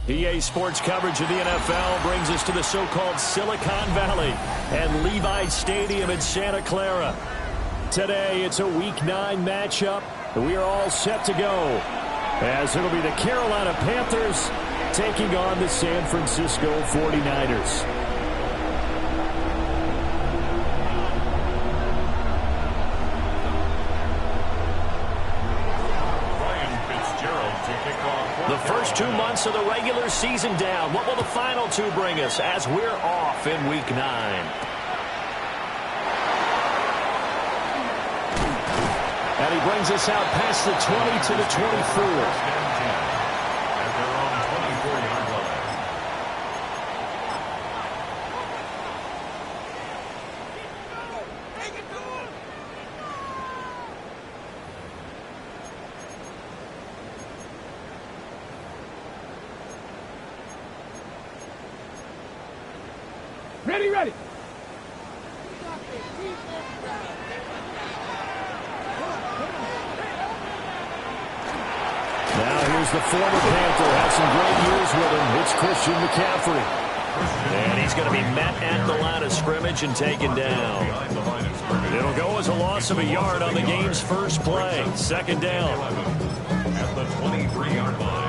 EA Sports coverage of the NFL brings us to the so-called Silicon Valley and Levi Stadium in Santa Clara. Today, it's a Week 9 matchup. We are all set to go, as it'll be the Carolina Panthers taking on the San Francisco 49ers. The first 2 months of the regular season down. What will the final 2 bring us as we're off in Week 9? And he brings us out past the 20 to the 24. Ready. Now here's the former Panther. Had some great years with him. It's Christian McCaffrey. And he's going to be met at the line of scrimmage and taken down. It'll go as a loss of a yard on the game's first play. Second down. At the 23-yard line.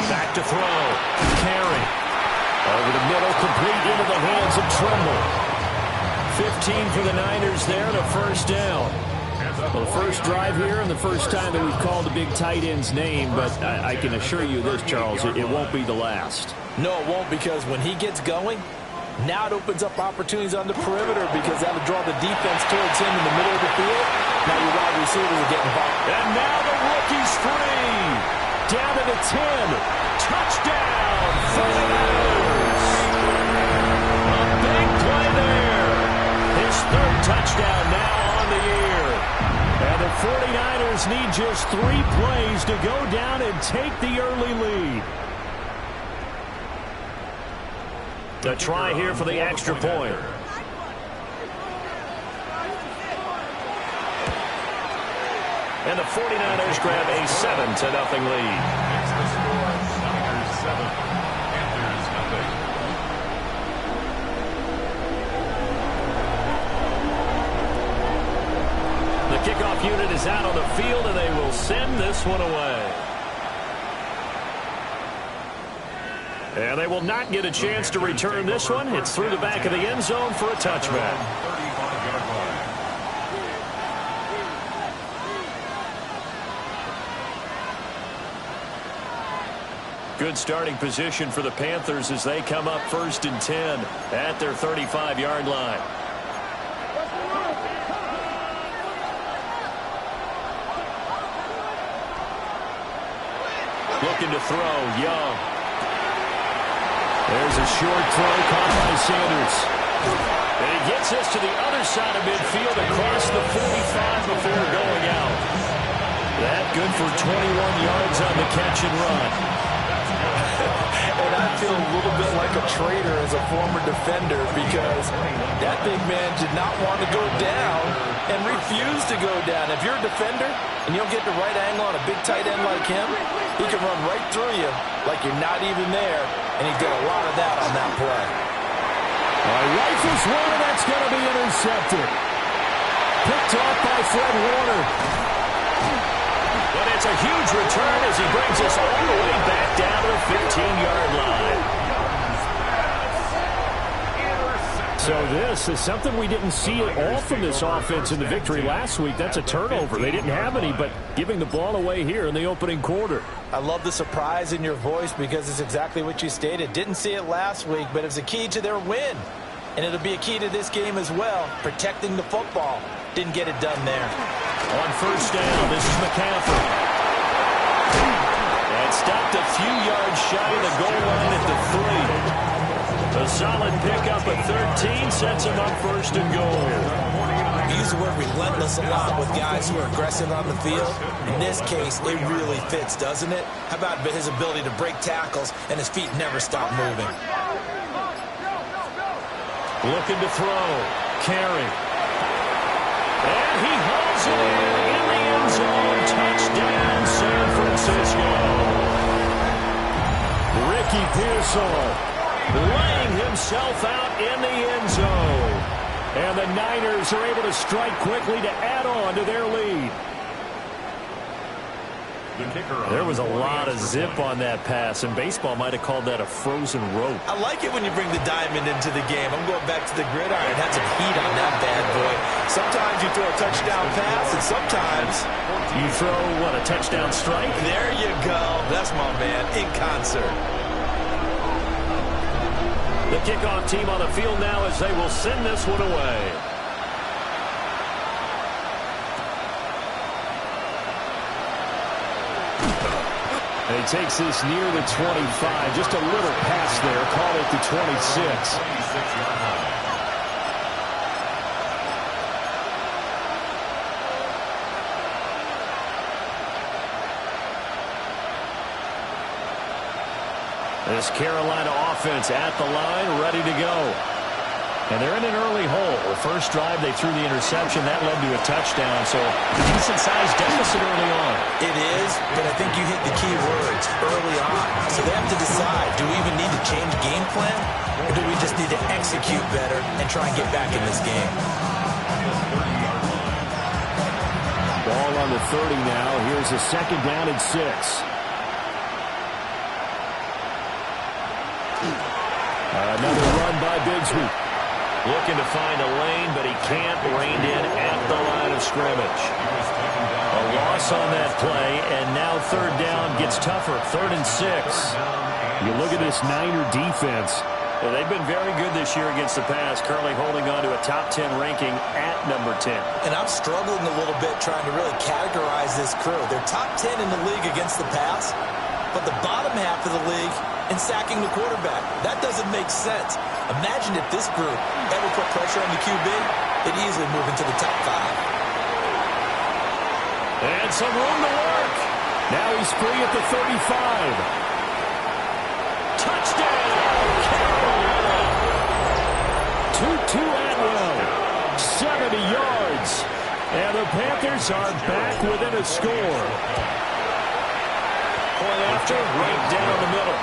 Back to throw. Carry. Over the middle, complete into the hands of Trumbull. 15 for the Niners there and a first down. Well, the first drive here and the first time that we've called a big tight end's name, but I can assure you this, Charles, it won't be the last. No, it won't, because when he gets going, now it opens up opportunities on the perimeter because that'll draw the defense towards him in the middle of the field. Now your wide receivers are getting involved. And now the rookie's free. Down to the 10. Touchdown, 49ers. A big play there. His third touchdown now on the year. And the 49ers need just 3 plays to go down and take the early lead. A try here for the extra point. And the 49ers grab a 7-0 lead. It's the score. Niners 7, Panthers nothing. The kickoff unit is out on the field, and they will send this one away. And they will not get a chance to return this one. It's through the back of the end zone for a touchback. 35-yard line. Good starting position for the Panthers as they come up 1st and 10 at their 35-yard line. Looking to throw, Young. There's a short throw caught by Sanders. And he gets us to the other side of midfield across the 45 before going out. That good for 21 yards on the catch and run. And I feel a little bit like a traitor as a former defender because that big man did not want to go down and refused to go down. If you're a defender and you don't get the right angle on a big tight end like him, he can run right through you like you're not even there, and he did a lot of that on that play. Rifles one, that's going to be intercepted. Picked off by Fred Warner. But it's a huge return as he brings us all the way back down to the 15-yard line. So this is something we didn't see at all from this offense in the victory last week. That's a turnover. They didn't have any, but giving the ball away here in the opening quarter. I love the surprise in your voice because it's exactly what you stated. Didn't see it last week, but it's a key to their win. And it'll be a key to this game as well, protecting the football. Didn't get it done there. On first down, this is McCaffrey. And stopped a few yards shy of the goal line at the 3. A solid pickup at 13 sets him up 1st and goal. We use the word relentless a lot with guys who are aggressive on the field. In this case, it really fits, doesn't it? How about his ability to break tackles and his feet never stop moving? Looking to throw. Carry. And he hauls it in the end zone. Touchdown, San Francisco. Ricky Pearsall laying himself out in the end zone. And the Niners are able to strike quickly to add on to their lead. There was a lot of zip on that pass, and baseball might have called that a frozen rope. I like it when you bring the diamond into the game. I'm going back to the gridiron. Had some heat on that bad boy. Sometimes you throw a touchdown pass, and sometimes you throw, what, a touchdown strike? There you go. That's my man, in concert. The kickoff team on the field now as they will send this one away. He takes this near the 25. Just a little pass there. Call it the 26. This Carolina offense at the line, ready to go. And they're in an early hole. The first drive, they threw the interception. That led to a touchdown. So a decent-sized deficit early on. It is, but I think you hit the key words early on. So they have to decide, do we even need to change game plan? Or do we just need to execute better and try and get back in this game? Ball on the 30 now. Here's a second down and 6. Another run by Bigsby. Looking to find a lane, but he can't. Reined in at the line of scrimmage. A loss on that play, and now third down gets tougher. 3rd and 6. You look at this Niner defense. Well, they've been very good this year against the pass, currently holding on to a top 10 ranking at number 10. And I'm struggling a little bit trying to really categorize this crew. They're top 10 in the league against the pass, but the bottom half of the league in sacking the quarterback. That doesn't make sense. Imagine if this group ever put pressure on the QB, they'd easily move into the top 5. And some room to work. Now he's free at the 35. Touchdown, Carolina. Tutu Atwell, 70 yards. And the Panthers are back within a score. Point after, right down the middle.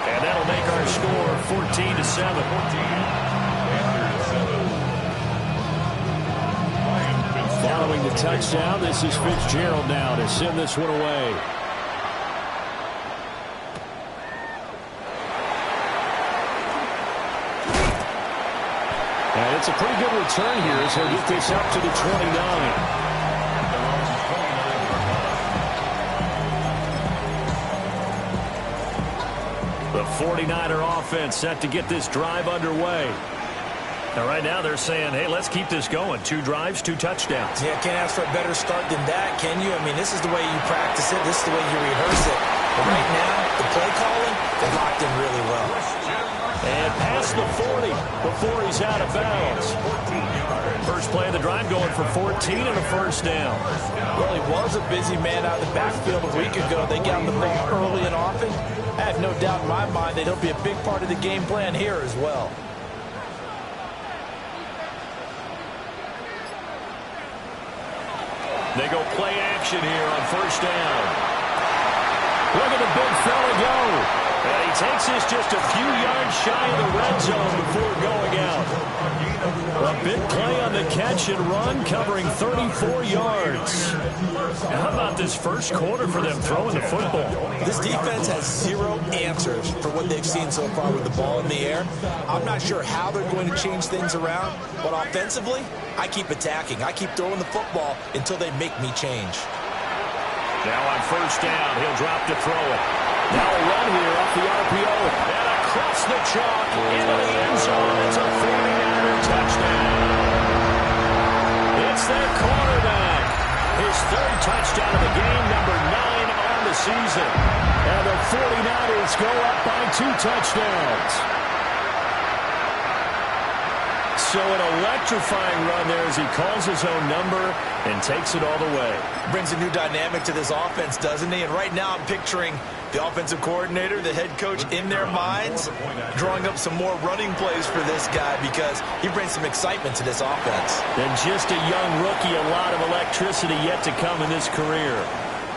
And that'll make our score 14-7. Following the touchdown, this is Fitzgerald now to send this one away. And it's a pretty good return here as he'll get this up to the 29. The 49er offense set to get this drive underway. And right now they're saying, hey, let's keep this going. 2 drives, 2 touchdowns. Yeah, can't ask for a better start than that, can you? I mean, this is the way you practice it. This is the way you rehearse it. But right now, the play calling, they're locked in really well. And past the 40 before he's out of bounds. First play of the drive going for 14 and a first down. Well, he was a busy man out of the backfield a week ago. They got him the ball early and often. I have no doubt in my mind that he'll be a big part of the game plan here as well. They go play action here on first down. Look at the big fella go. And he takes this just a few yards shy of the red zone before going out. A big play on the catch and run, covering 34 yards. How about this first quarter for them throwing the football? This defense has 0 answers for what they've seen so far with the ball in the air. I'm not sure how they're going to change things around, but offensively, I keep attacking. I keep throwing the football until they make me change. Now on first down, he'll drop to throw it. Now a run here off the RPO. And across the chalk into the end zone. It's a 49er touchdown. It's their quarterback. His 3rd touchdown of the game, number 9 on the season. And the 49ers go up by 2 touchdowns. So an electrifying run there as he calls his own number and takes it all the way. Brings a new dynamic to this offense, doesn't he? And right now I'm picturing The offensive coordinator, the head coach in their minds, drawing up some more running plays for this guy because he brings some excitement to this offense. And just a young rookie, a lot of electricity yet to come in his career.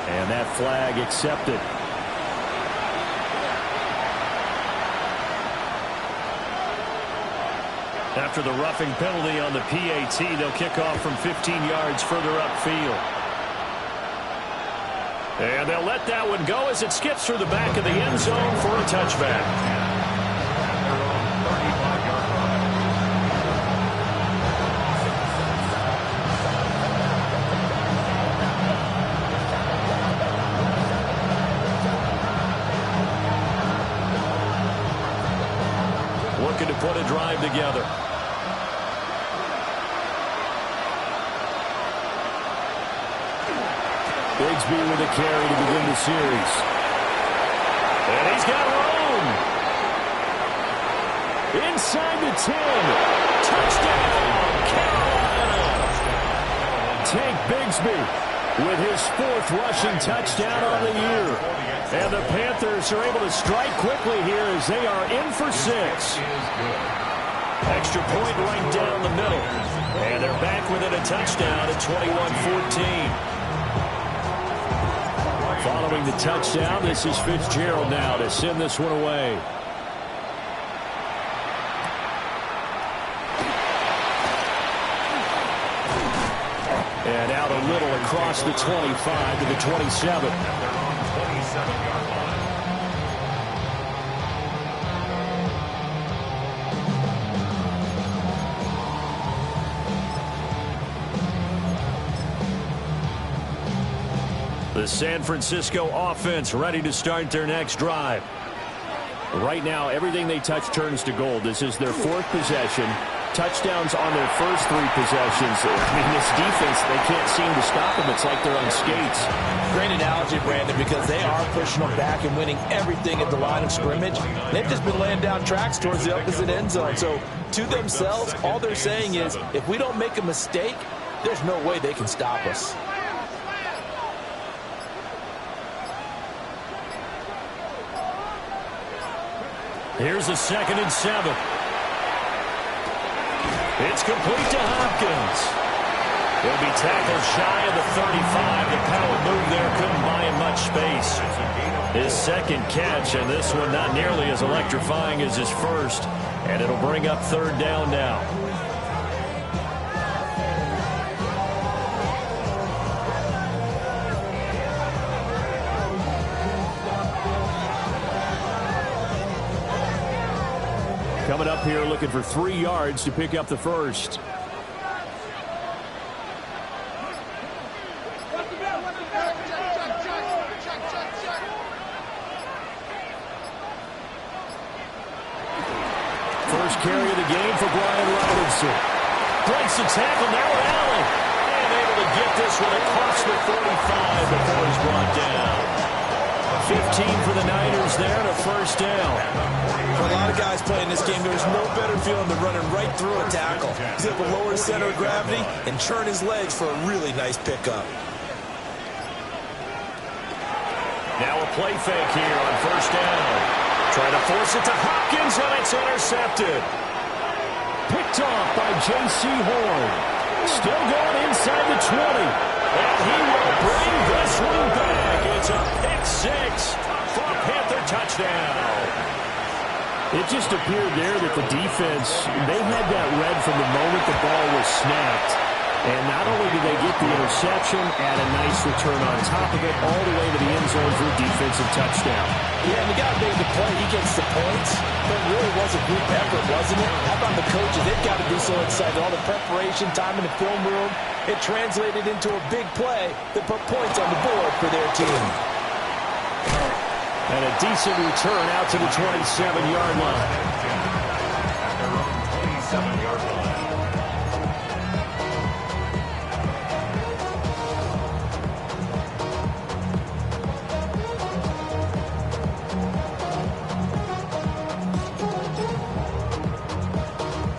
And that flag accepted. After the roughing penalty on the PAT, they'll kick off from 15 yards further upfield. And they'll let that one go as it skips through the back of the end zone for a touchback. Looking to put a drive together. Bigsby with a carry to begin the series. And he's got room. Inside the 10. Touchdown, Carolina. Tank Bigsby with his 4th rushing touchdown on the year. And the Panthers are able to strike quickly here as they are in for 6. Extra point right down the middle. And they're back within a touchdown at 21-14. Following the touchdown, this is Fitzgerald now to send this one away. And out a little across the 25 to the 27. The San Francisco offense ready to start their next drive. Right now, everything they touch turns to gold. This is their 4th possession. Touchdowns on their first 3 possessions. I mean, this defense, they can't seem to stop them. It's like they're on skates. Great analogy, Brandon, because they are pushing them back and winning everything at the line of scrimmage. They've just been laying down tracks towards the opposite end zone. So, to themselves, all they're saying is, if we don't make a mistake, there's no way they can stop us. Here's a 2nd and 7. It's complete to Hopkins. He'll be tackled shy of the 35. The power move there couldn't buy him much space. His 2nd catch, and this one not nearly as electrifying as his first. And it'll bring up 3rd down now. Coming up here looking for 3 yards to pick up the first. First carry of the game for Brian Robinson. Breaks the tackle now with Allen. And able to get this one across the 45 before he's brought down. 15 for the Niners there and a first down. For a lot of guys playing this game, there's no better feeling than running right through a tackle. He's able to lower center of gravity and churn his legs for a really nice pickup. Now a play fake here on first down. Trying to force it to Hopkins, and it's intercepted. Picked off by J.C. Horn. Still going inside the 20. And he will bring this one back. It's a pick 6 for a Panther touchdown. It just appeared there that the defense, they had that read from the moment the ball was snapped. And not only did they get the interception, add a nice return on top of it, all the way to the end zone for a defensive touchdown. Yeah, and the guy made the play. He gets the points. But it really was a group effort, wasn't it? How about the coaches? They've got to be so excited. All the preparation, time in the film room, it translated into a big play that put points on the board for their team. And a decent return out to the 27-yard line. 27-yard line.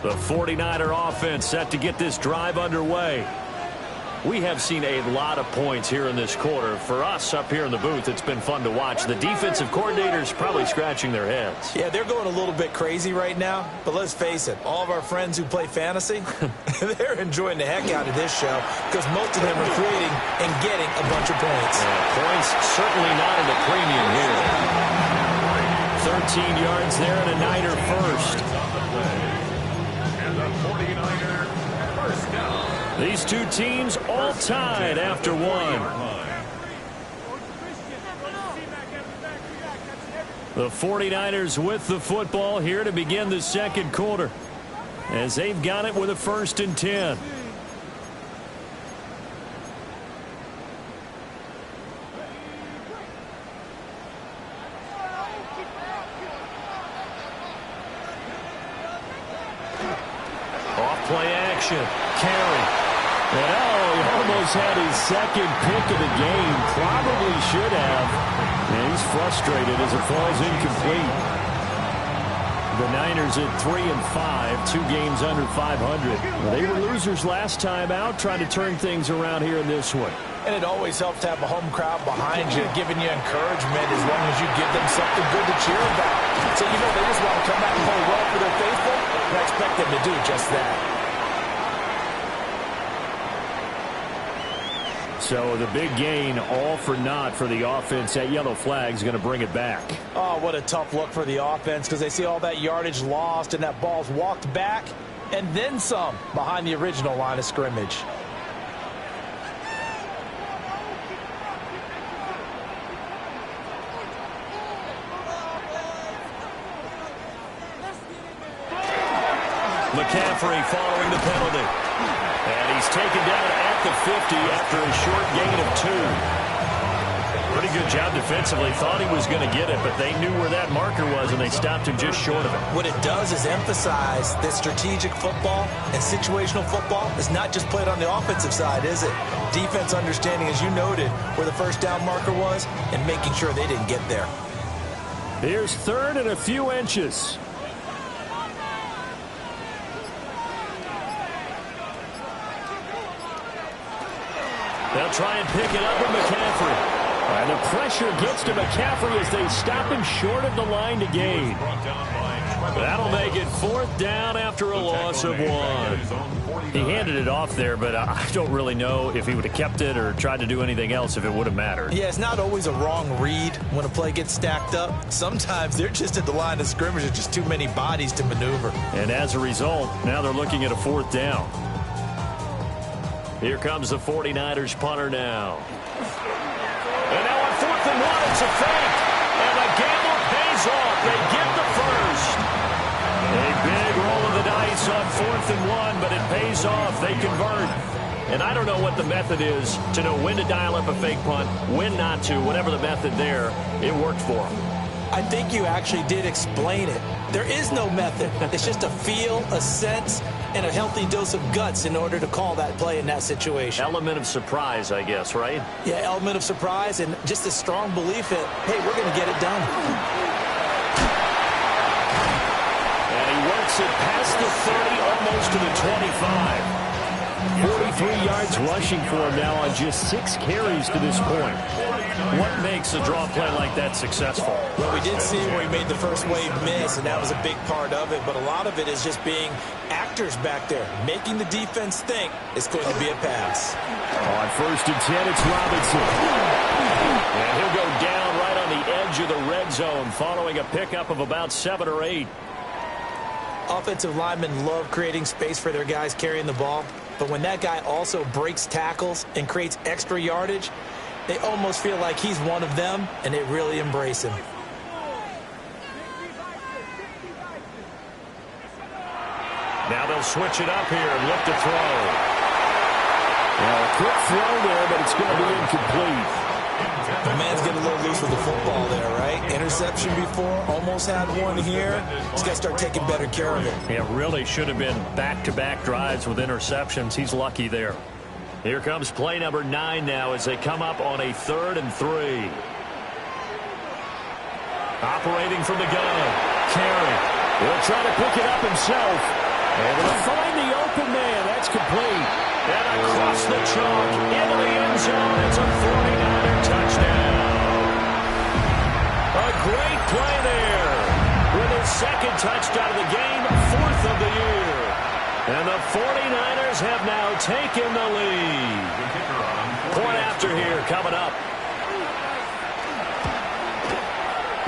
The 49er offense set to get this drive underway. We have seen a lot of points here in this quarter. For us up here in the booth, it's been fun to watch. The defensive coordinators probably scratching their heads. Yeah, they're going a little bit crazy right now, but let's face it, all of our friends who play fantasy, they're enjoying the heck out of this show because most of them are creating and getting a bunch of points. Points certainly not in the premium here. 13 yards there and a Niner first. And the 49er first down. These two teams all tied after one. The 49ers with the football here to begin the second quarter as they've got it with a 1st and 10. Off play action. Carry. And he almost had his second pick of the game. Probably should have. And he's frustrated as it falls incomplete. The Niners at 3-5, 2 games under 500. They were losers last time out, trying to turn things around here in this one. And it always helps to have a home crowd behind you, giving you encouragement as long as you give them something good to cheer about. So, you know, they just want to come out and play well for their faithful, and I expect them to do just that. So the big gain, all for naught for the offense. That yellow flag is going to bring it back. Oh, what a tough look for the offense because they see all that yardage lost and that ball's walked back and then some behind the original line of scrimmage. McCaffrey following the penalty. And he's taken down at the 50 after a short gain of 2. Pretty good job defensively. Thought he was going to get it, but they knew where that marker was, and they stopped him just short of it. What it does is emphasize that strategic football and situational football is not just played on the offensive side, is it? Defense understanding, as you noted, where the first down marker was and making sure they didn't get there. Here's 3rd and a few inches. They'll try and pick it up with McCaffrey. And the pressure gets to McCaffrey as they stop him short of the line to gain. That'll make it 4th down after a loss of 1. He handed it off there, but I don't really know if he would have kept it or tried to do anything else if it would have mattered. Yeah, it's not always a wrong read when a play gets stacked up. Sometimes they're just at the line of scrimmage. There's just too many bodies to maneuver. And as a result, now they're looking at a 4th down. Here comes the 49ers punter now. And now on 4th and 1, it's a fake. And the gamble pays off. They get the first. A big roll of the dice on 4th and 1, but it pays off. They convert. And I don't know what the method is to know when to dial up a fake punt, when not to. Whatever the method there, it worked for them. I think you actually did explain it. There is no method. It's just a feel, a sense, and a healthy dose of guts in order to call that play in that situation. Element of surprise, I guess, right? Yeah, element of surprise and just a strong belief that, hey, we're going to get it done. And he works it past the 30, almost to the 25. 43 yards rushing for him now on just 6 carries to this point. What makes a draw play like that successful? Well, we did see where he made the first wave miss, and that was a big part of it. But a lot of it is just being actors back there, making the defense think it's going to be a pass. On 1st and 10, it's Robinson. And he'll go down right on the edge of the red zone following a pickup of about 7 or 8. Offensive linemen love creating space for their guys carrying the ball. But when that guy also breaks tackles and creates extra yardage, they almost feel like he's one of them, and they really embrace him. Now they'll switch it up here and look to throw. Well, a quick throw there, but it's going to be incomplete. The man's getting a little loose with the football there, right? Interception before, almost had one here. He's got to start taking better care of it. It really should have been back-to-back drives with interceptions. He's lucky there. Here comes play number 9 now as they come up on a 3rd and 3. Operating from the gun. Carey will try to pick it up himself. Able to find the open man. That's complete. And across the chalk into the end zone. It's a 49er touchdown. A great play there. With his second touchdown of the game, 4th of the year. And the 49ers have now taken the lead. Point after here coming up.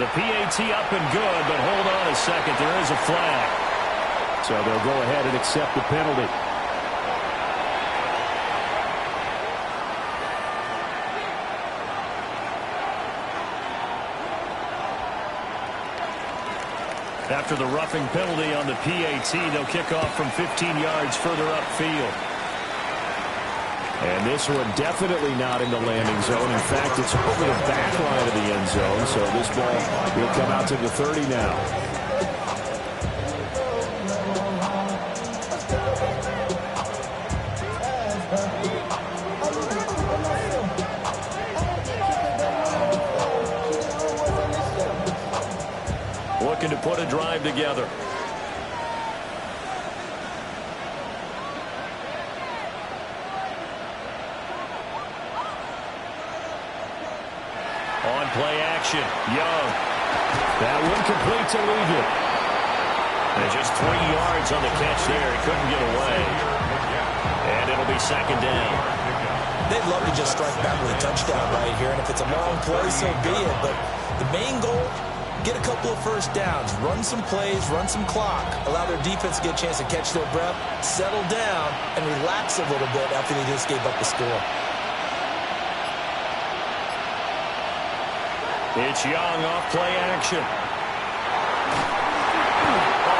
The PAT up and good, but hold on a second. There is a flag. So they'll go ahead and accept the penalty. After the roughing penalty on the PAT, they'll kick off from 15 yards further upfield. And this one definitely not in the landing zone. In fact, it's over the back line of the end zone. So this ball will come out to the 30 now. Looking to put a drive together. On play action, Young. That one complete to Legion. And just 3 yards on the catch there. He couldn't get away. And it'll be second down. They'd love to just strike back with a touchdown right here. And if it's a long play, so be it. But the main goal, get a couple of first downs. Run some plays, run some clock. Allow their defense to get a chance to catch their breath, settle down, and relax a little bit after they just gave up the score. It's Young off play action. A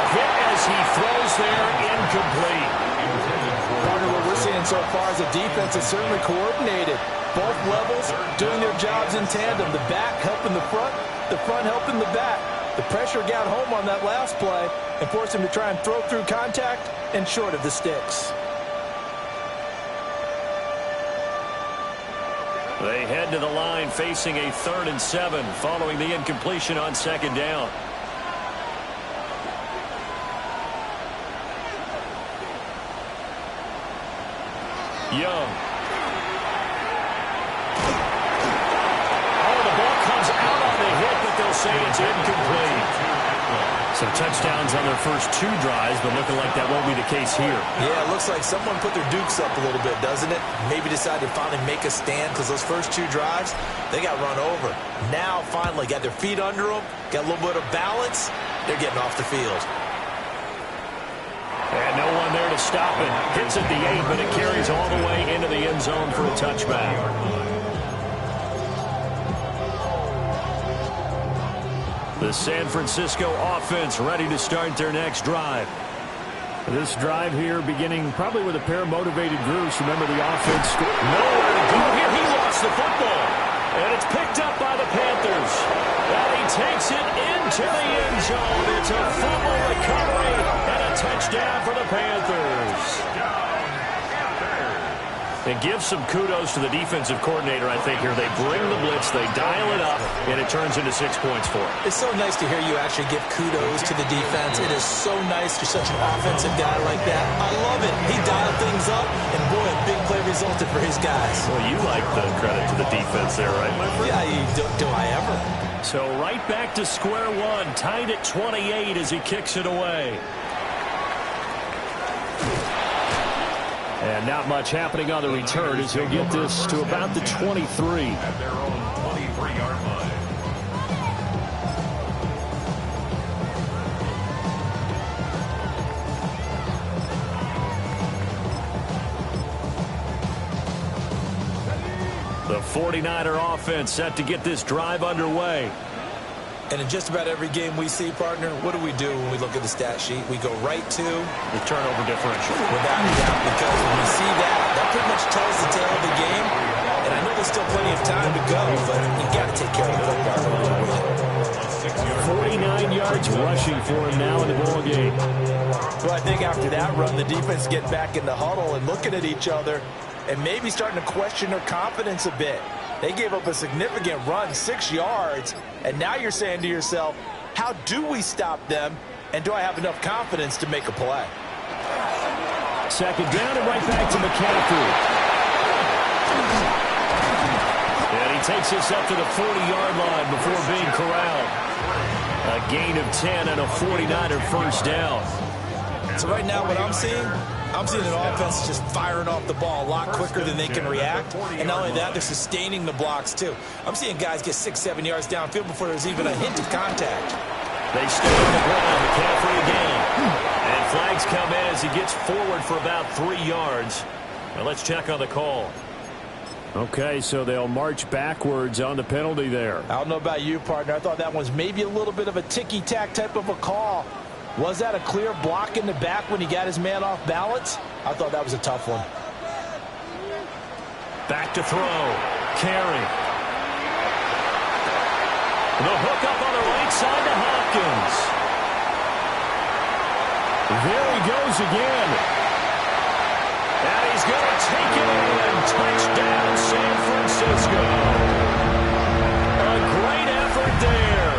hit as he throws there, incomplete. Partner, what we're seeing so far is the defense is certainly coordinated. Both levels doing their jobs in tandem. The back helping the front helping the back. The pressure got home on that last play and forced him to try and throw through contact and short of the sticks. They head to the line facing a 3rd and 7 following the incompletion on second down. Young. Oh, the ball comes out on the hit, but they'll say it's incomplete. Some touchdowns on their first 2 drives, but looking like that won't be the case here. Yeah, it looks like someone put their dukes up a little bit, doesn't it? Maybe decided to finally make a stand because those first 2 drives, they got run over. Now, finally, got their feet under them, got a little bit of balance. They're getting off the field. And no one there to stop it. Hits at the 8, but it carries all the way into the end zone for a touchback. The San Francisco offense ready to start their next drive. This drive here beginning probably with a pair of motivated groups. Remember the offense. Nowhere to go here. He lost the football. And it's picked up by the Panthers. And he takes it into the end zone. It's a fumble recovery and a touchdown for the Panthers. And give some kudos to the defensive coordinator, I think, here. They bring the blitz, they dial it up, and it turns into 6 points for them. It's so nice to hear you actually give kudos to the defense. It is so nice you're such an offensive guy like that. I love it. He dialed things up, and boy, a big play resulted for his guys. Well, you like the credit to the defense there, right, my friend? Yeah, do I ever? So right back to square one, tied at 28 as he kicks it away. And not much happening on the return as he'll get this to about the 23. At their own 23-yard line. The 49er offense set to get this drive underway. And in just about every game we see, partner, what do we do when we look at the stat sheet? We go right to the turnover differential. Without a doubt, because when we see that pretty much tells the tale of the game. And I know there's still plenty of time to go, but you got to take care of the football. 49 yards rushing for him now in the ball game. Well, I think after that run, the defense get back in the huddle and looking at each other and maybe starting to question their confidence a bit. They gave up a significant run, 6 yards, and now you're saying to yourself, how do we stop them, and do I have enough confidence to make a play? second down and right back to McCaffrey. And he takes us up to the 40-yard line before being corralled. A gain of 10 and a 49er first down. So right now what I'm seeing an offense just firing off the ball a lot quicker than they can react. And not only that, they're sustaining the blocks too. I'm seeing guys get 6-7 yards downfield before there's even a hint of contact. They stay on the ground. McCaffrey again. And flags come in as he gets forward for about 3 yards. Now let's check on the call. Okay, so they'll march backwards on the penalty there. I don't know about you, partner. I thought that was maybe a little bit of a ticky-tack type of a call. Was that a clear block in the back when he got his man off balance? I thought that was a tough one. Back to throw. Carey. The hook up on the right side to Hopkins. There he goes again. And he's going to take it in. Touchdown, San Francisco. A great effort there.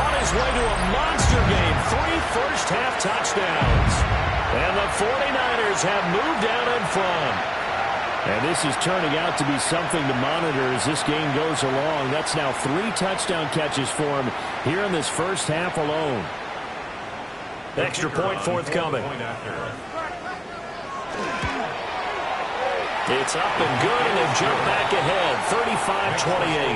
On his way to a monster game. 3 first-half touchdowns. And the 49ers have moved out in front. And this is turning out to be something to monitor as this game goes along. That's now 3 touchdown catches for him here in this first half alone. Extra point forthcoming. It's up and good, and they jump back ahead, 35-28.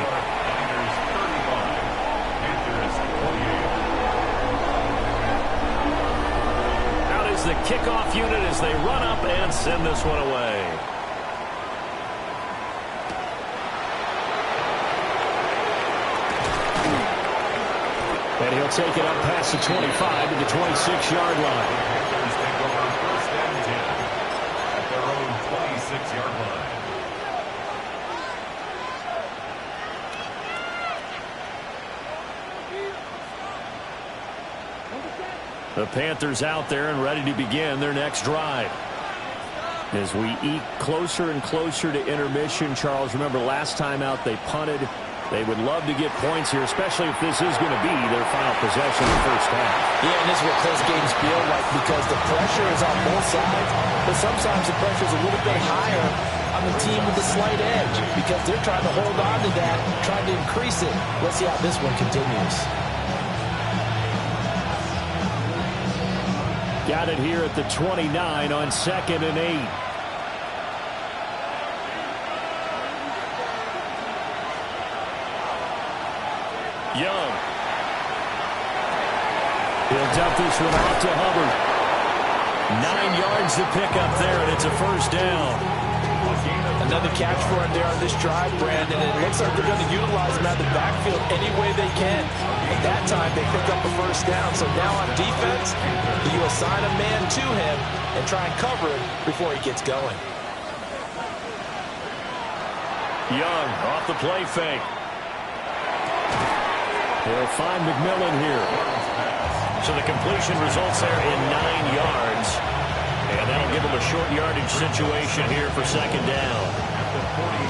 Out is the kickoff unit as they run up and send this one away. And he'll take it up past the 25 to the 26-yard line. The Panthers out there and ready to begin their next drive. As we eke closer and closer to intermission, Charles, remember last time out they punted. They would love to get points here, especially if this is going to be their final possession in the first half. Yeah, and this is what close games feel like because the pressure is on both sides, but sometimes the pressure is a little bit higher on the team with the slight edge because they're trying to hold on to that, trying to increase it. Let's see how this one continues. Got it here at the 29 on 2nd and 8. Young. He'll dump this one off to Hubbard. 9 yards to pick up there, and it's a first down. Another catch for him there on this drive, Brandon. It looks like they're going to utilize him out of the backfield any way they can. At that time, they picked up a first down. So now on defense, you assign a man to him and try and cover it before he gets going. Young off the play fake. They'll find McMillan here. So the completion results there in 9 yards. And that'll give them a short yardage situation here for second down.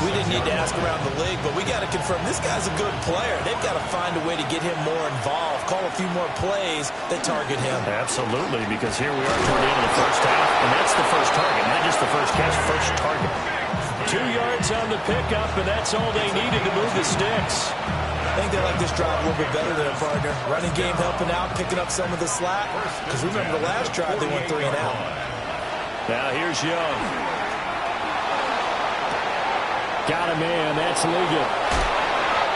We didn't need to ask around the league, but we got to confirm this guy's a good player. They've got to find a way to get him more involved, call a few more plays that target him. Absolutely, because here we are toward the end of the first half, and that's the first target, not just the first catch, first target. 2 yards on the pickup, and that's all they needed to move the sticks. I think they like this drive a little bit better than a partner. Running game helping out, picking up some of the slack. Because remember the last drive, they went 3 and out. Now here's Young. Got a man. That's Ligon.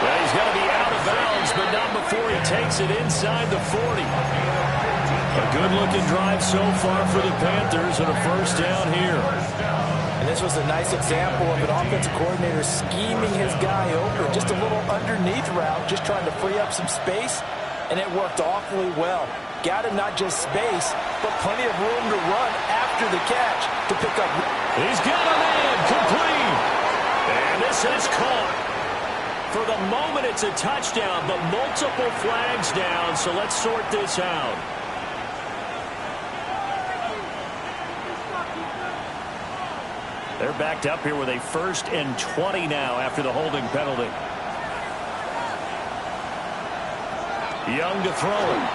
Well, he's going to be out of bounds, but not before he takes it inside the 40. A good-looking drive so far for the Panthers and a first down here. And this was a nice example of an offensive coordinator scheming his guy open. Just a little underneath route, just trying to free up some space, and it worked awfully well. Got him not just space, but plenty of room to run after the catch to pick up. He's got a man complete. And this is caught. For the moment, it's a touchdown, but multiple flags down, so let's sort this out. They're backed up here with a 1st and 20 now after the holding penalty. Young to throw it.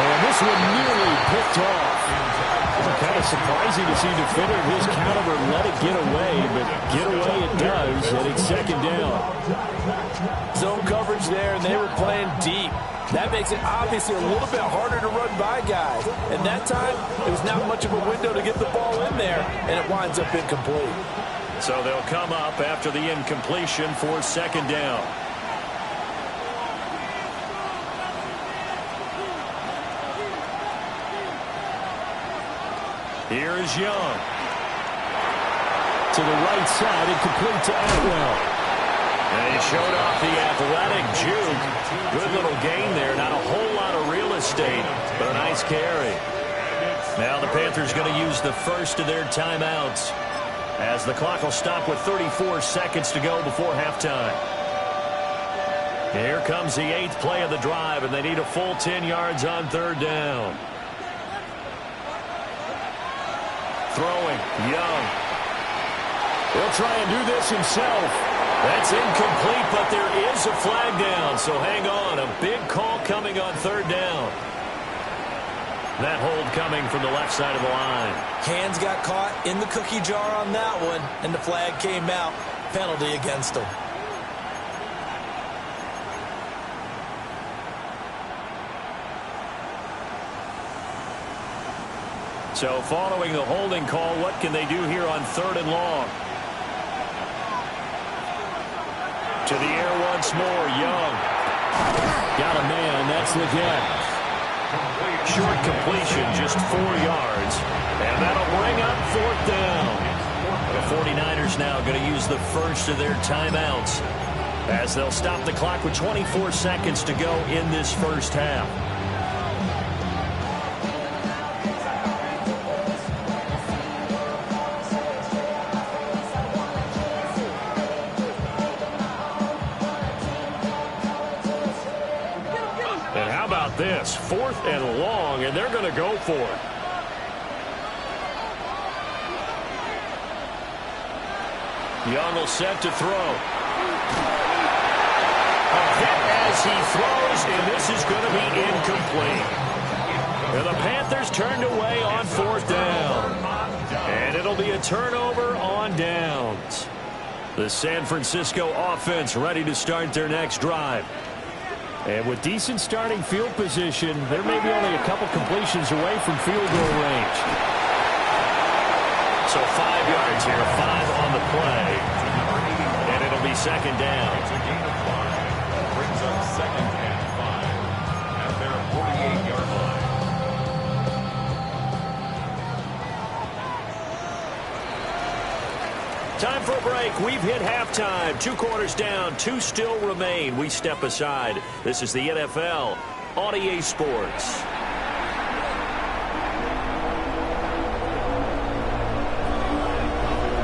And This one nearly picked off. Kind of surprising to see a defender of his caliber let it get away, but get away it does, and it's second down. Zone coverage there, and they were playing deep. That makes it obviously a little bit harder to run by guys. And that time, it was not much of a window to get the ball in there, and it winds up incomplete. So they'll come up after the incompletion for second down. Here is Young. To the right side and complete to Atwell. And he showed off the athletic juke. Good little gain there. Not a whole lot of real estate, but a nice carry. Now the Panthers going to use the first of their timeouts, as the clock will stop with 34 seconds to go before halftime. Here comes the 8th play of the drive, and they need a full 10 yards on third down. Throwing, Young. He'll try and do this himself. That's incomplete, but there is a flag down, so hang on. A big call coming on third down. That hold coming from the left side of the line. Hands got caught in the cookie jar on that one, and the flag came out. Penalty against him. So following the holding call, what can they do here on third and long? To the air once more, Young. Got a man, that's the get. Short completion, just 4 yards. And that'll bring up fourth down. The 49ers now going to use the first of their timeouts, as they'll stop the clock with 24 seconds to go in this first half. This 4th and long, and they're going to go for it. Young will set to throw. A hit as he throws, and this is going to be incomplete. And the Panthers turned away on 4th down. And it'll be a turnover on downs. The San Francisco offense ready to start their next drive. And with decent starting field position, they're maybe only a couple completions away from field goal range. So 5 yards here, 5 on the play. And it'll be second down. It's a gain of 5. Brings up second and 5 at their 48-yard line. Time for a break. We've hit halftime. 2 quarters down. 2 still remain. We step aside. This is the NFL on EA Sports.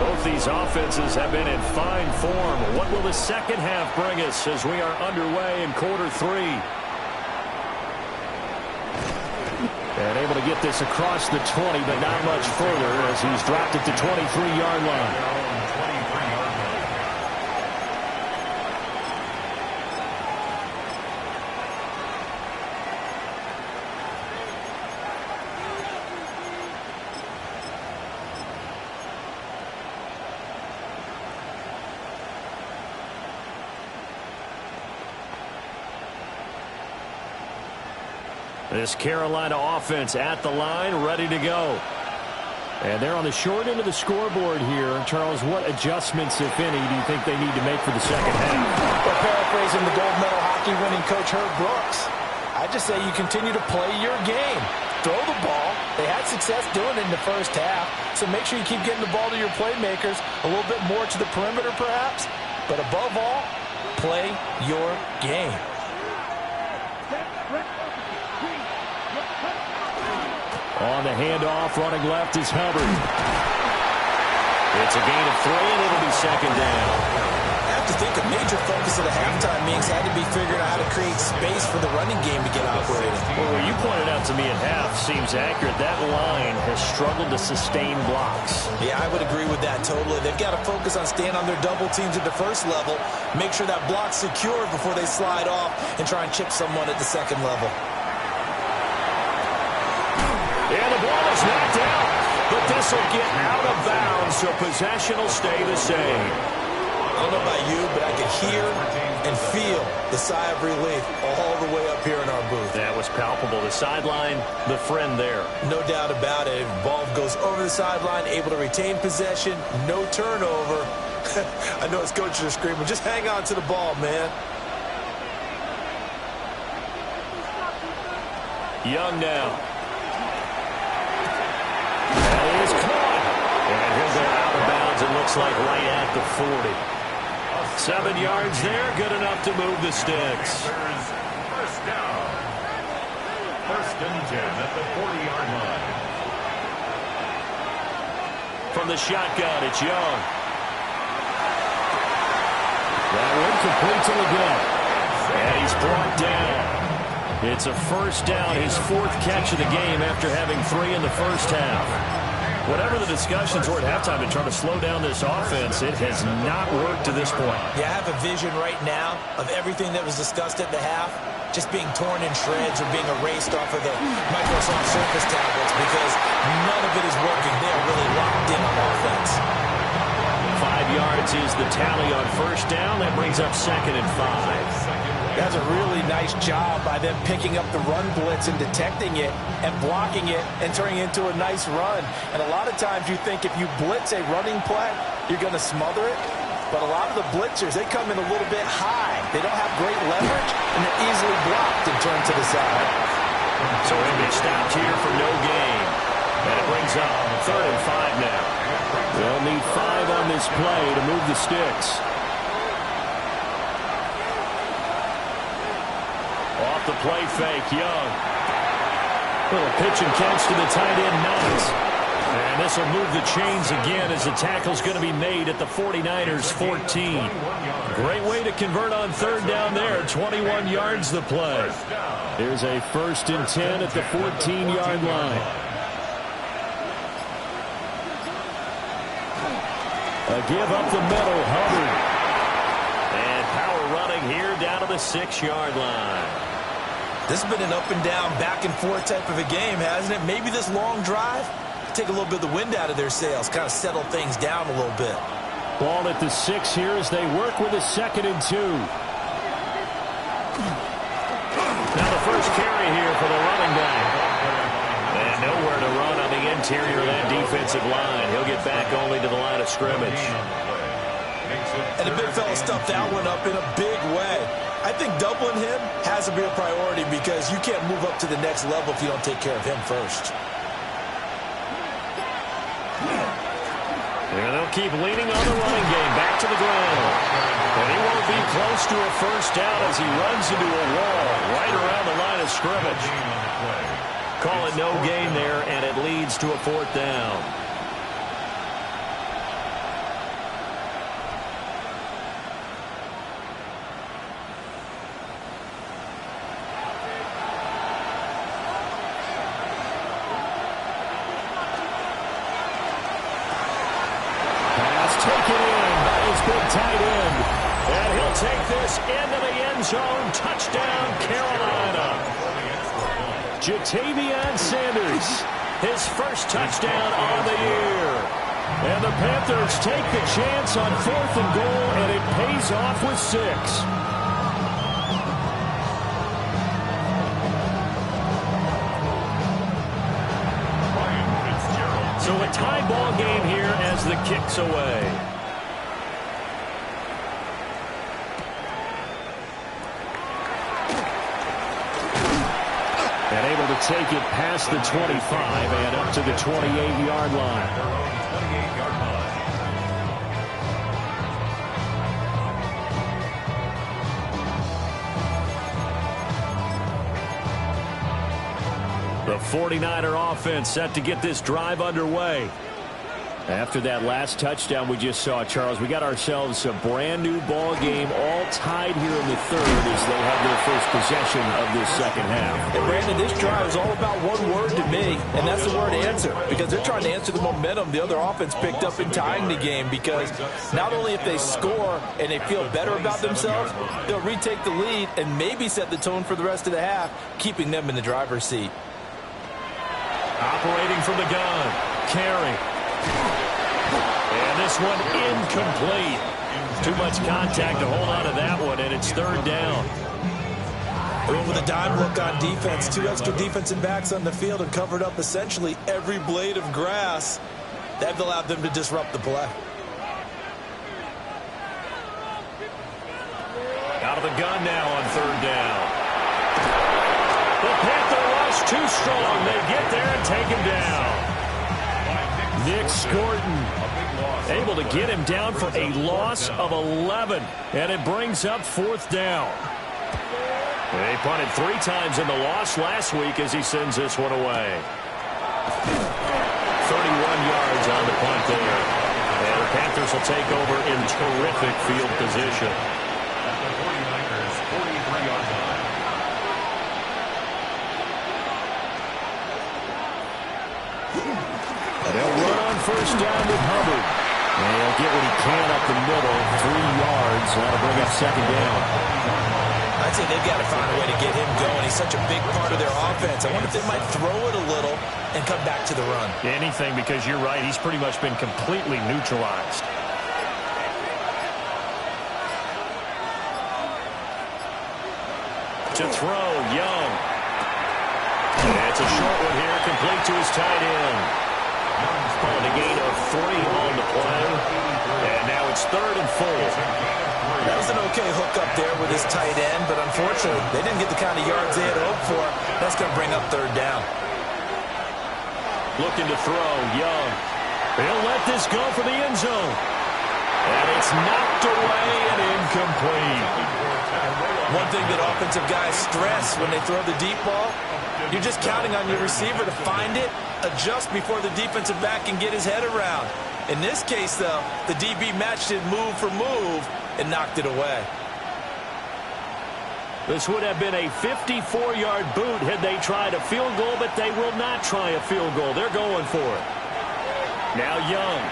Both these offenses have been in fine form. What will the second half bring us as we are underway in quarter 3? And able to get this across the 20, but not much further as he's dropped it to 23-yard line. This Carolina offense at the line, ready to go. And they're on the short end of the scoreboard here. Charles, what adjustments, if any, do you think they need to make for the second half? Well, paraphrasing the gold medal hockey winning coach Herb Brooks, I just say you continue to play your game. Throw the ball. They had success doing it in the first half, so make sure you keep getting the ball to your playmakers, a little bit more to the perimeter perhaps, but above all, play your game. On the handoff, running left is Hubbard. It's a gain of 3, and it'll be second down. I have to think a major focus of the halftime meetings had to be figuring out how to create space for the running game to get operating. Well, what you pointed out to me at half seems accurate. That line has struggled to sustain blocks. Yeah, I would agree with that totally. They've got to focus on staying on their double teams at the first level, make sure that block's secure before they slide off and try and chip someone at the second level. And the ball is knocked out. But this will get out of bounds, so possession will stay the same. I don't know about you, but I could hear and feel the sigh of relief all the way up here in our booth. That was palpable. The sideline, the friend there. No doubt about it. Ball goes over the sideline, able to retain possession, no turnover. I know his coaches are screaming, just hang on to the ball, man. Young now. That is caught. And he'll go out of bounds. It looks like right at the 40. 7 yards there, good enough to move the sticks. First down. First and 10 at the 40-yard line. From the shotgun, it's Young. That one complete to the gut. And he's brought down. It's a first down, his 4th catch of the game after having 3 in the first half. Whatever the discussions were at halftime in trying to slow down this offense, it has not worked to this point. Yeah, I have a vision right now of everything that was discussed at the half just being torn in shreds or being erased off of the Microsoft Surface tablets because none of it is working. They are really locked in on offense. 5 yards is the tally on first down. That brings up 2nd and 5. That's a really nice job by them picking up the run blitz and detecting it and blocking it and turning it into a nice run. And a lot of times you think if you blitz a running play, you're going to smother it. But a lot of the blitzers, they come in a little bit high. They don't have great leverage, and they're easily blocked and turned to the side. So he'll be stopped here for no gain. And it brings up 3rd and 5 now. They'll need 5 on this play to move the sticks. Off the play fake, Young. Little pitch and catch to the tight end, Knox. And this will move the chains again as the tackle's going to be made at the 49ers 14. Great way to convert on 3rd down there. 21 yards the play. Here's a 1st and 10 at the 14-yard line. A give up the middle, Hubbard. And power running here down to the 6-yard line. This has been an up and down, back and forth type of a game, hasn't it? Maybe this long drive, take a little bit of the wind out of their sails, kind of settle things down a little bit. Ball at the 6 here as they work with a 2nd and 2. Now the first carry here for the running back. And nowhere to run on the interior of that defensive line. He'll get back only to the line of scrimmage. And the big fella stuffed that one up in a big way. I think doubling him has to be a priority because you can't move up to the next level if you don't take care of him first. And they'll keep leaning on the running game. Back to the ground. And he won't be close to a first down as he runs into a wall right around the line of scrimmage. Call it no gain there, and it leads to a 4th down. Taken in by his big tight end. And he'll take this into the end zone. Touchdown, Carolina. Jatavion Sanders, his first touchdown on the year. And the Panthers take the chance on 4th and goal, and it pays off with 6. So a tie ball game here as the kick's away. And able to take it past the 25 and up to the 28-yard line. The 49er offense set to get this drive underway. After that last touchdown we just saw, Charles, we got ourselves a brand new ball game, all tied here in the 3rd as they have their first possession of this 2nd half. And Brandon, this drive is all about one word to me, and that's the word answer, because they're trying to answer the momentum the other offense picked up in tying the game, because not only if they score and they feel better about themselves, they'll retake the lead and maybe set the tone for the rest of the half, keeping them in the driver's seat. Operating from the gun. Carey. And this one incomplete. Too much contact to hold on to that one, and it's third down. With a dime look on defense, 2 extra defensive backs on the field and covered up essentially every blade of grass. That allowed them to disrupt the play. Out of the gun now on third down. The Panther rush too strong. They get there and take him down. Nick Scorton able to get him down for a loss of 11. And it brings up fourth down. They punted 3 times in the loss last week as he sends this one away. 31 yards on the punt there. And the Panthers will take over in terrific field position. At the 49ers, 43-yard line. They'll run on first down with Hubbard. And he'll get what he can up the middle, 3 yards. That'll bring up second down. I'd say they've got to find a way to get him going. He's such a big part of their offense. I wonder if they might throw it a little and come back to the run. Anything, because you're right. He's pretty much been completely neutralized. To throw, Young. And it's a short one here, complete to his tight end. On a gain of 3 on the play. And now it's 3rd and 4. That was an okay hook up there with his tight end, but unfortunately, they didn't get the kind of yards they had hoped for. That's going to bring up third down. Looking to throw, Young. He'll let this go for the end zone. And it's knocked away and incomplete. One thing that offensive guys stress when they throw the deep ball, you're just counting on your receiver to find it, adjust before the defensive back can get his head around. In this case, though, the DB matched it move for move and knocked it away. This would have been a 54-yard boot had they tried a field goal, but they will not try a field goal. They're going for it. Now Young.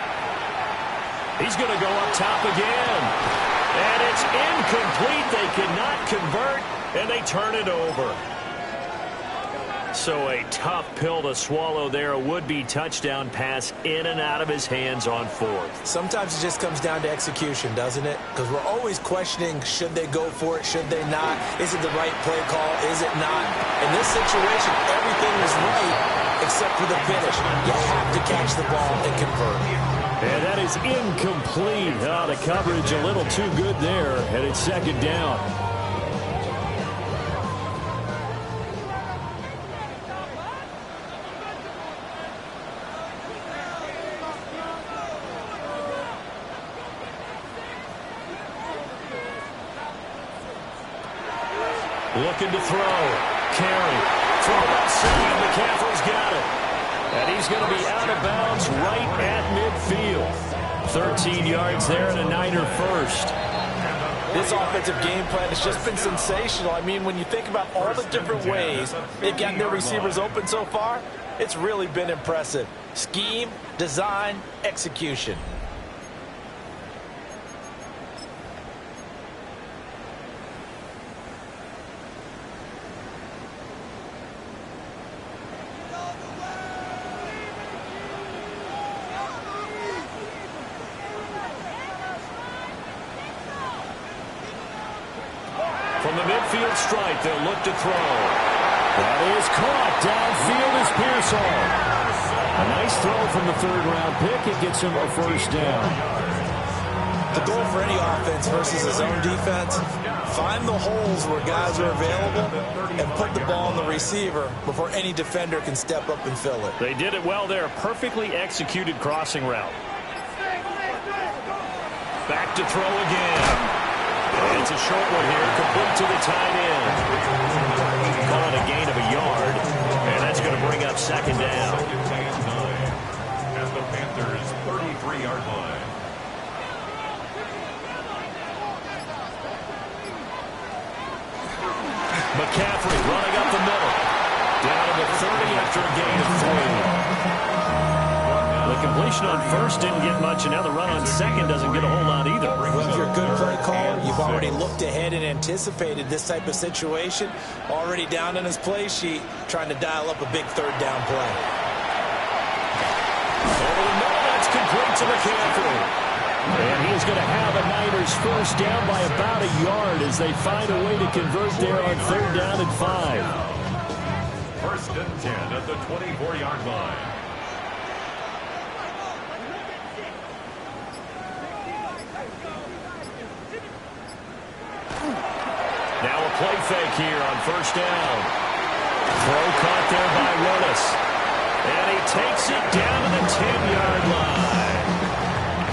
He's going to go up top again. And it's incomplete. They cannot convert, and they turn it over. So a tough pill to swallow there. A would-be touchdown pass in and out of his hands on 4th. Sometimes it just comes down to execution, doesn't it? Because we're always questioning, should they go for it, should they not? Is it the right play call, is it not? In this situation, everything is right except for the finish. You have to catch the ball and convert. And that is incomplete. Oh, the coverage a little too good there, and it's second down. Looking to throw. Carey. From the left side. McCaffrey's got it. And he's going to be out of bounds right at midfield. 13 yards there and a Niner first. This offensive game plan has just been sensational. I mean, when you think about all the different ways they've gotten their receivers open so far, it's really been impressive. Scheme, design, execution. From the midfield stripe, they'll look to throw. That is caught. Downfield is Pearsall. A nice throw from the third-round pick. It gets him a first down. The goal for any offense versus a zone defense, find the holes where guys are available and put the ball on the receiver before any defender can step up and fill it. They did it well there. Perfectly executed crossing route. Back to throw again. And it's a short one here, complete to the tight end. Call it a gain of a yard, and that's going to bring up second down. At the Panthers' 33-yard line. McCaffrey running up the middle. Down to the 30 after a gain of 3. The completion on first didn't get much, and now the run on second doesn't get a whole lot either. Well, if you're a good play caller, you've already looked ahead and anticipated this type of situation. Already down on his play sheet, trying to dial up a big third down play. to McCaffrey. And he's going to have a Niners first down by about a yard as they find a way to convert there on 3rd down and 5. 1st and 10 at the 24-yard line. Now a play fake here on 1st down. Throw caught there by Willis. And he takes it down to the 10-yard line.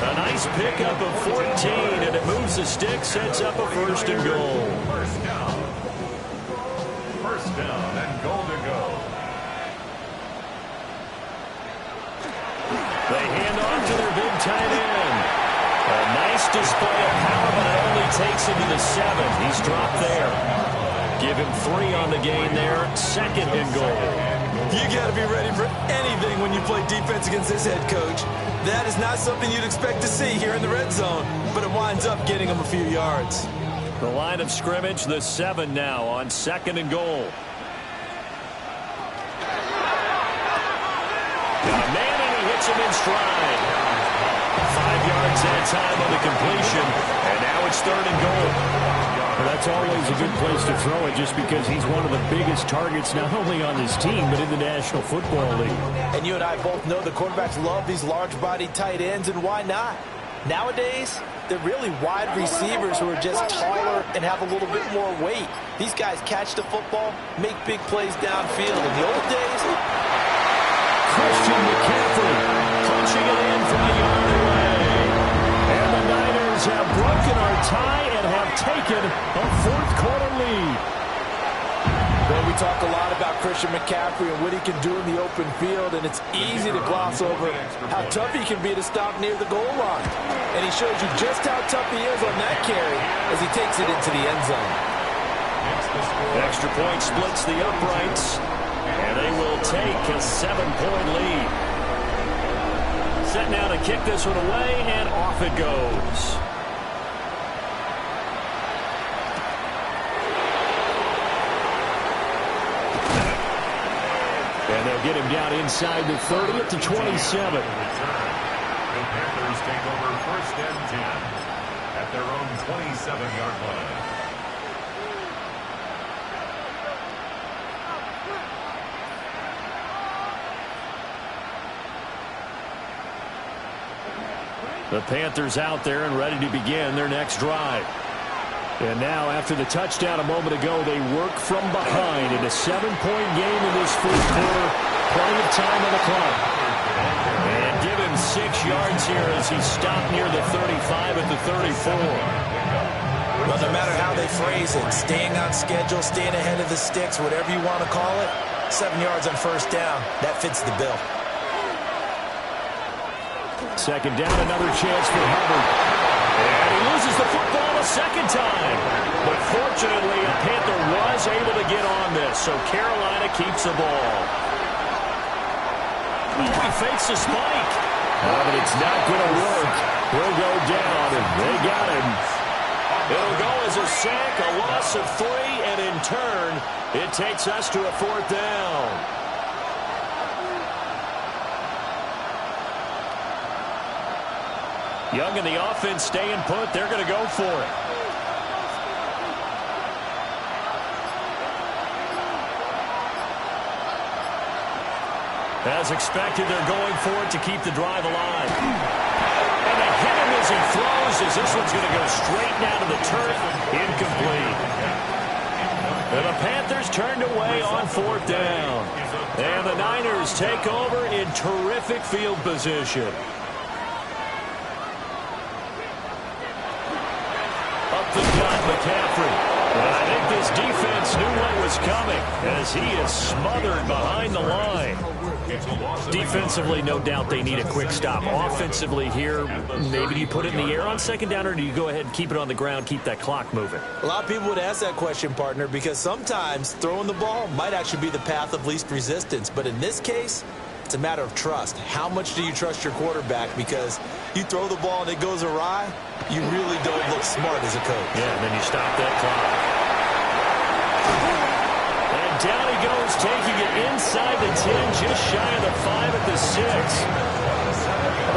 A nice pickup of 14, and it moves the stick, sets up a 1st and goal. 1st down. 1st down and goal to go. They hand off to their big tight end. A nice display of power, but it only takes him to the 7. He's dropped there. Give him 3 on the gain there. 2nd and goal. You got to be ready for anything when you play defense against this head coach. That is not something you'd expect to see here in the red zone, but it winds up getting him a few yards. The line of scrimmage, the 7 now on 2nd and goal. Got a man, and he hits him in stride. 5 yards that time on the completion, and now it's 3rd and goal. Well, that's always a good place to throw it just because he's one of the biggest targets not only on his team but in the National Football League. And you and I both know the quarterbacks love these large-bodied tight ends, and why not? Nowadays, they're really wide receivers who are just taller and have a little bit more weight. These guys catch the football, make big plays downfield. In the old days, Christian McCaffrey punching it in from a yard away. And the Niners have broken our tie and have taken a 4th quarter lead. Well, we talk a lot about Christian McCaffrey and what he can do in the open field, and it's easy to gloss over how tough he can be to stop near the goal line. And he shows you just how tough he is on that carry as he takes it into the end zone. Extra point splits the uprights, and they will take a 7-point lead. Set now to kick this one away, and off it goes. And they'll get him down inside the 30 at the 27. The Panthers take over 1st and 10 at their own 27-yard line. The Panthers out there and ready to begin their next drive. And now, after the touchdown a moment ago, they work from behind in a 7-point game in this 1st quarter. Plenty of time on the clock. And give him 6 yards here as he stopped near the 35 at the 34. Well, no matter how they phrase it, staying on schedule, staying ahead of the sticks, whatever you want to call it, 7 yards on 1st down, that fits the bill. 2nd down, another chance for Hubbard. And he loses the football a 2nd time. But fortunately, a Panther was able to get on this, so Carolina keeps the ball. He fakes a spike. But it's not going to work. He'll go down, and they got him. It'll go as a sack, a loss of 3, and in turn, it takes us to a 4th down. Young in the offense staying put. They're going to go for it. As expected, they're going for it to keep the drive alive. And they hit him as he throws, as this one's going to go straight down to the turf. Incomplete. And the Panthers turned away on 4th down. And the Niners take over in terrific field position. Up the gut, McCaffrey. And I think this defense knew what was coming as he is smothered behind the line. Defensively, no doubt they need a quick stop. Offensively here, maybe you put it in the air on 2nd down, or do you go ahead and keep it on the ground, keep that clock moving? A lot of people would ask that question, partner, because sometimes throwing the ball might actually be the path of least resistance. But in this case, it's a matter of trust. How much do you trust your quarterback? Because you throw the ball and it goes awry, you really don't look smart as a coach. Yeah, and then you stop that clock. And down he goes, taking it inside the 10, just shy of the 5 at the 6.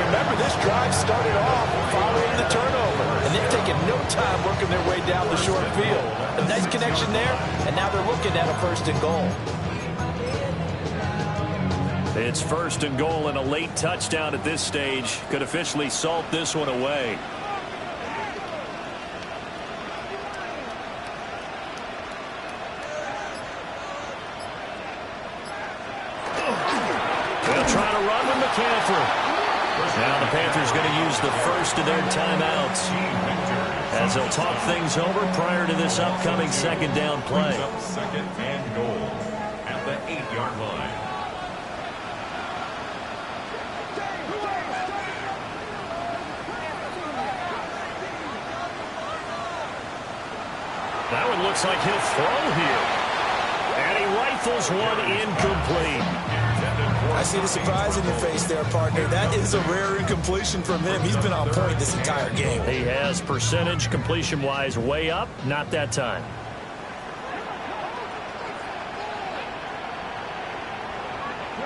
Remember, this drive started off following the turnover, and they've taken no time working their way down the short field. A nice connection there, and now they're looking at a 1st and goal. It's 1st and goal, and a late touchdown at this stage could officially salt this one away. They'll try to run with McCaffrey. Now the Panthers going to use the first of their timeouts as they'll talk things over prior to this upcoming 2nd down play. 2nd and goal at the 8-yard line. That one looks like he'll throw here. And he rifles one incomplete. I see the surprise in your face there, partner. That is a rare incompletion from him. He's been on point this entire game. He has percentage completion-wise way up. Not that time.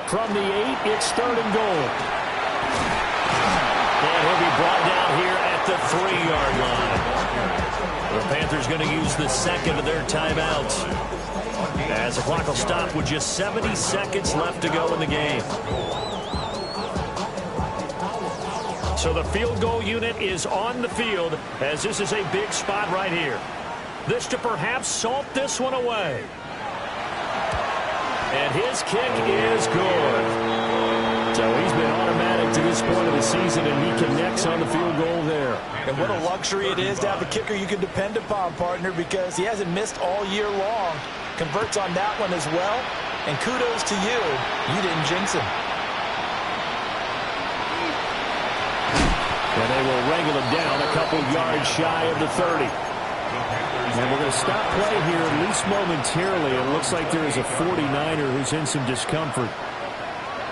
From the 8, it's 3rd and goal. And he'll be brought down here at the 3-yard line. The Panthers going to use the 2nd of their timeouts, as the clock will stop with just 70 seconds left to go in the game. So the field goal unit is on the field, as this is a big spot right here. This to perhaps salt this one away. And his kick is good. So he's been automatic to this point of the season, and he connects on the field goal there. And what a luxury it is to have a kicker you can depend upon, partner, because he hasn't missed all year long. Converts on that one as well, and kudos to you. You didn't jinx him. And they will wrangle him down a couple yards shy of the 30. And we're going to stop play here, at least momentarily. It looks like there is a 49er who's in some discomfort.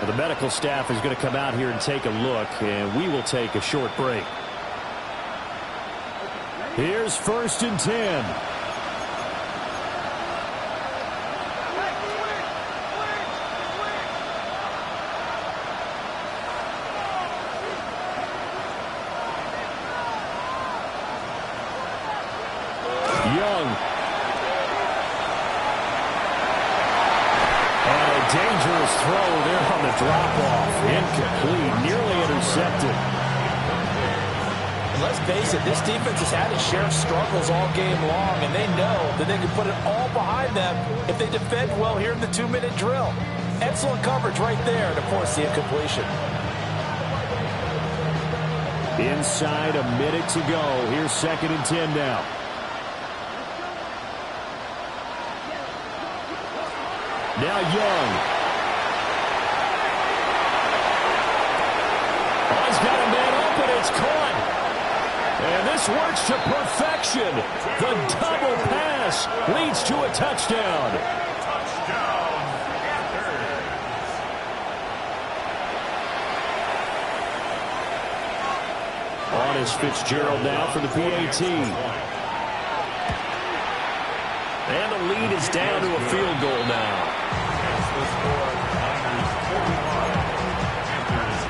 The medical staff is going to come out here and take a look, and we will take a short break. Here's 1st and 10. Young. And a dangerous throw there on the drop-off. Incomplete, nearly intercepted. And let's face it, this defense has had its share of struggles all game long, and they know that they can put it all behind them if they defend well here in the 2-minute drill. Excellent coverage right there to force the incompletion. Inside a minute to go. Here's 2nd and 10 now. Now Young. Oh, he's got a man open. It's caught. And this works to perfection. The double pass leads to a touchdown. Touchdown, Panthers. On is Fitzgerald now for the PAT. And the lead is down to a field goal now. That's the score. Niners 41, Panthers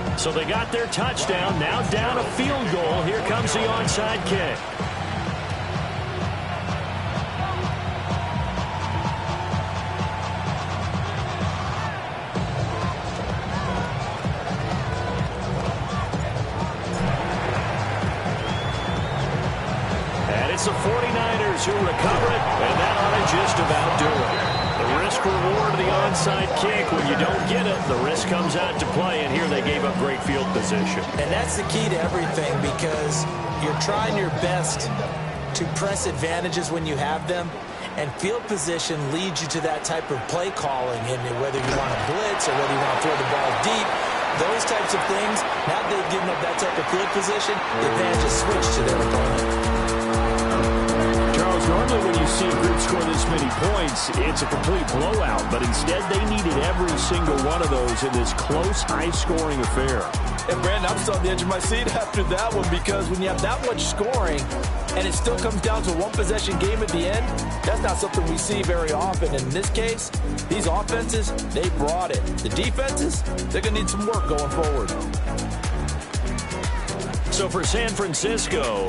42. So they got their touchdown. Now down a field goal. Here comes the onside kick. It's the 49ers who recover it, and that ought to just about do it. The risk reward of the onside kick, when you don't get it, the risk comes out to play, and here they gave up great field position. And that's the key to everything, because you're trying your best to press advantages when you have them, and field position leads you to that type of play calling, and whether you want to blitz or whether you want to throw the ball deep, those types of things, now that they've given up that type of field position, the advantage is switched to their opponent. Normally when you see a group score this many points, it's a complete blowout. But instead, they needed every single one of those in this close, high-scoring affair. And, Brandon, I'm still on the edge of my seat after that one, because when you have that much scoring and it still comes down to a one-possession game at the end, that's not something we see very often. And in this case, these offenses, they brought it. The defenses, they're going to need some work going forward. So for San Francisco,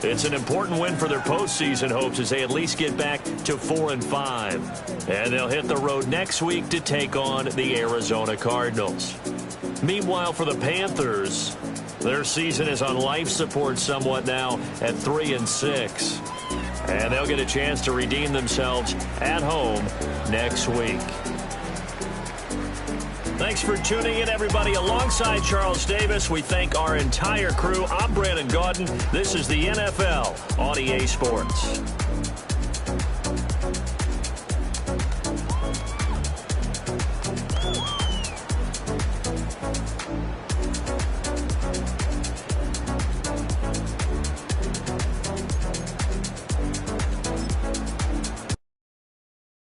it's an important win for their postseason hopes as they at least get back to 4-5. And they'll hit the road next week to take on the Arizona Cardinals. Meanwhile, for the Panthers, their season is on life support somewhat now at 3-6. And they'll get a chance to redeem themselves at home next week. Thanks for tuning in, everybody. Alongside Charles Davis, we thank our entire crew. I'm Brandon Gaudin. This is the NFL on EA Sports.